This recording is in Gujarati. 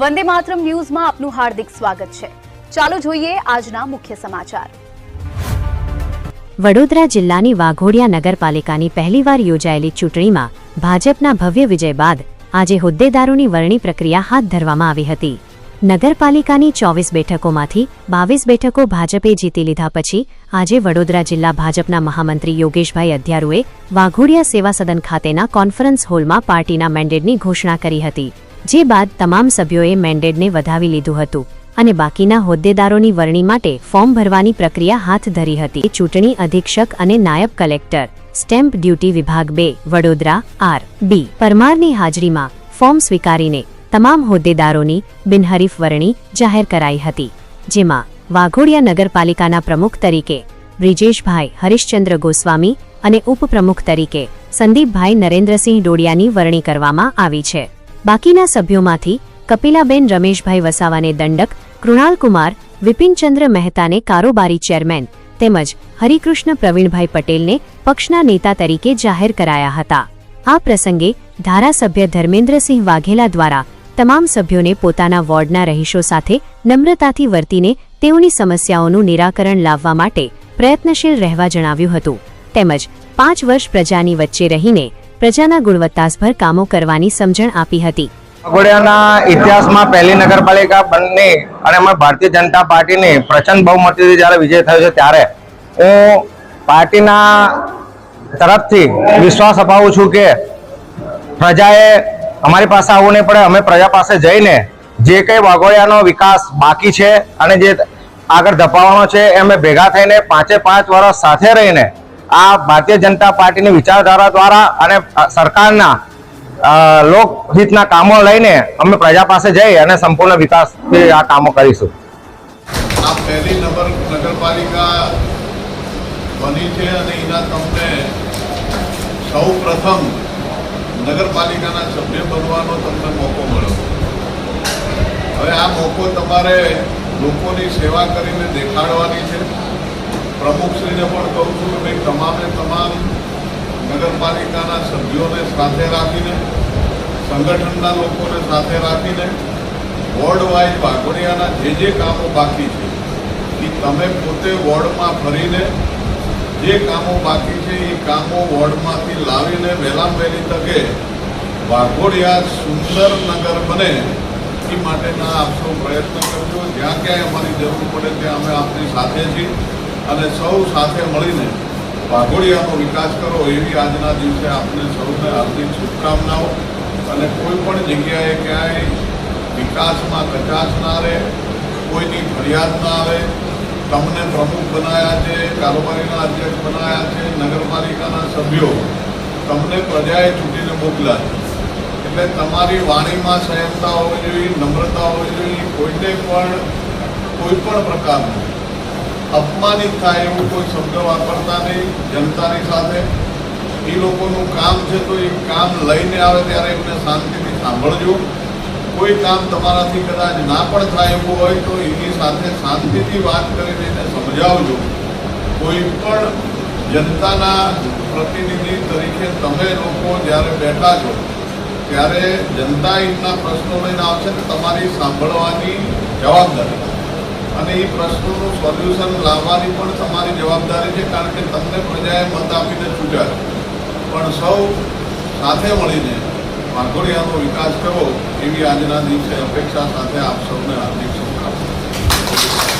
વંદે માતરમ ન્યૂઝમાં આપનું હાર્દિક સ્વાગત છે। ચાલો જોઈએ આજના મુખ્ય સમાચાર। વડોદરા જિલ્લાની વાઘોડિયા નગરપાલિકાની પહેલીવાર યોજાયેલી ચૂંટણીમાં ભાજપના ભવ્ય વિજય બાદ આજે હોદ્દેદારોની વરણી પ્રક્રિયા હાથ ધરવામાં આવી હતી। નગરપાલિકાની 24 બેઠકોમાંથી 22 બેઠકો ભાજપે જીતી લીધા પછી આજે વડોદરા જિલ્લા ભાજપના મહામંત્રી યોગેશભાઈ અધ્યારુએ વાઘોડિયા સેવા સદન ખાતેના કોન્ફરન્સ હોલમાં પાર્ટીના મેન્ડેટની ઘોષણા કરી હતી, જે બાદ તમામ સભ્યોએ મેન્ડેટને વધાવી લીધું હતું અને બાકીના હોદ્દેદારોની વરણી માટે ફોર્મ ભરવાની પ્રક્રિયા હાથ ધરી હતી। ચૂંટણી અધિક્ષક અને નાયબ કલેક્ટર સ્ટેમ્પ ડ્યુટી વિભાગ 2 વડોદરા R.B. પરમારની હાજરીમાં ફોર્મ સ્વીકારીને તમામ હોદ્દેદારોની બિનહરીફ વરણી જાહેર કરાઈ હતી, જેમાં વાઘોડિયા નગરપાલિકાના પ્રમુખ તરીકે બ્રિજેશભાઈ હરીશચંદ્ર ગોસ્વામી અને ઉપપ્રમુખ તરીકે સંદીપભાઈ નરેન્દ્રસિંહ ડોડિયાની વરણી કરવામાં આવી છે। બાકીના સભ્યોમાંથી કપિલાબેન રમેશભાઈ વસાવાને દંડક, કૃણાલકુમાર વિપિનચંદ્ર મહેતાને કારોબારી ચેરમેન તેમજ હરિકૃષ્ણ પ્રવીણભાઈ પટેલને પક્ષના નેતા તરીકે જાહેર કરાયા હતા। આ પ્રસંગે ધારાસભ્ય ધર્મેન્દ્રસિંહ વાઘેલા દ્વારા તમામ સભ્યોને પોતાના વોર્ડના રહીશો સાથે નમ્રતાથી વર્તીને તેઓની સમસ્યાઓનું નિરાકરણ લાવવા માટે પ્રયત્નશીલ રહેવા જણાવ્યું હતું, તેમજ 5 વર્ષ પ્રજાની વચ્ચે રહીને પ્રજાના ગુણવત્તાસભર કામો કરવાની સમજણ આપી હતી। વાઘોડિયાના ઇતિહાસમાં પહેલી નગરપાલિકા બની અને અમે ભારતીય જનતા પાર્ટીની પ્રચંડ બહુમતીથી જ્યારે વિજય થયો છે, ત્યારે હું પાર્ટીના તરફથી વિશ્વાસ અપાવું છું કે પ્રજાએ અમારી પાસે આવવું નહીં પડે, અમે પ્રજા પાસે જઈને જે કંઈ વાઘોડિયાનો વિકાસ બાકી છે અને જે આગળ ધપાવવાનો છે એ અમે ભેગા થઈને 5 વર્ષ સાથે રહીને આ ભારતીય જનતા પાર્ટીની વિચારધારા દ્વારા અને સરકારના લોકહિતના કામો લઈને અમે પ્રજા પાસે જઈ અને સંપૂર્ણ વિકાસથી આ કામો કરીશું। આ પહેલી નગરપાલિકા બની છે અને એના તમને સૌ પ્રથમ નગરપાલિકાના સભ્ય બનવાનો તમને મોકો મળ્યો। હવે આ મોકો તમારે લોકોની સેવા કરીને દેખાડવાની છે। પ્રમુખશ્રીને પણ કહું છું કે ભાઈ તમામે તમામ નગરપાલિકાના સભ્યોને સાથે રાખીને, સંગઠનના લોકોને સાથે રાખીને વોર્ડ વાઇઝ વાઘોડિયાના જે કામો બાકી છે એ તમે પોતે વોર્ડમાં ફરીને જે કામો બાકી છે એ કામો વોર્ડમાંથી લાવીને વહેલામાં વહેલી તકે વાઘોડિયા સુંદર નગર બને એ માટેના આપ સૌ પ્રયત્ન કરજો। જ્યાં ક્યાંય અમારી જરૂર પડે ત્યાં અમે આપની સાથે છીએ અને સૌ સાથે મળીને વાઘોડિયાનો વિકાસ કરો એવી આજના દિવસે આપને સૌને હાર્દિક શુભકામનાઓ। અને કોઈ પણ જગ્યાએ ક્યાંય વિકાસમાં કચાશ ના રહે, કોઈની ફરિયાદ ના આવે। તમને પ્રમુખ બનાવ્યા છે, કારોબારીના અધ્યક્ષ બનાવ્યા છે, નગરપાલિકાના સભ્યો તમને પ્રજાએ ચૂંટીને મોકલ્યા છે, એટલે તમારી વાણીમાં સંયમતા હોવી જોઈએ, નમ્રતા હોવી જોઈએ। કોઈને પણ કોઈ પણ પ્રકારનું અપમાનિત થાય એવું કોઈ શબ્દ વાપરતા નહીં જનતાની સાથે। એ લોકોનું કામ છે તો એ કામ લઈને આવે ત્યારે એમને શાંતિથી સાંભળજો। કોઈ કામ તમારાથી કદાચ ના પણ થાય એવું હોય તો એની સાથે શાંતિથી વાત કરીને એને સમજાવજો। કોઈ પણ જનતાના પ્રતિનિધિ તરીકે તમે લોકો જ્યારે બેઠા છો ત્યારે જનતા એમના પ્રશ્નો લઈને આવશે કે તમારી સાંભળવાની જવાબદારી અને એ પ્રશ્નોનું સોલ્યુશન લાવવાની પણ તમારી જવાબદારી છે, કારણ કે તમને પ્રજાએ મત આપીને ચૂંટ્યા છે। પણ સૌ સાથે મળીને વાઘોડિયાનો વિકાસ કરો એવી આજના દિવસે અપેક્ષા સાથે આપ સૌને હાર્દિક શુભકામનાઓ।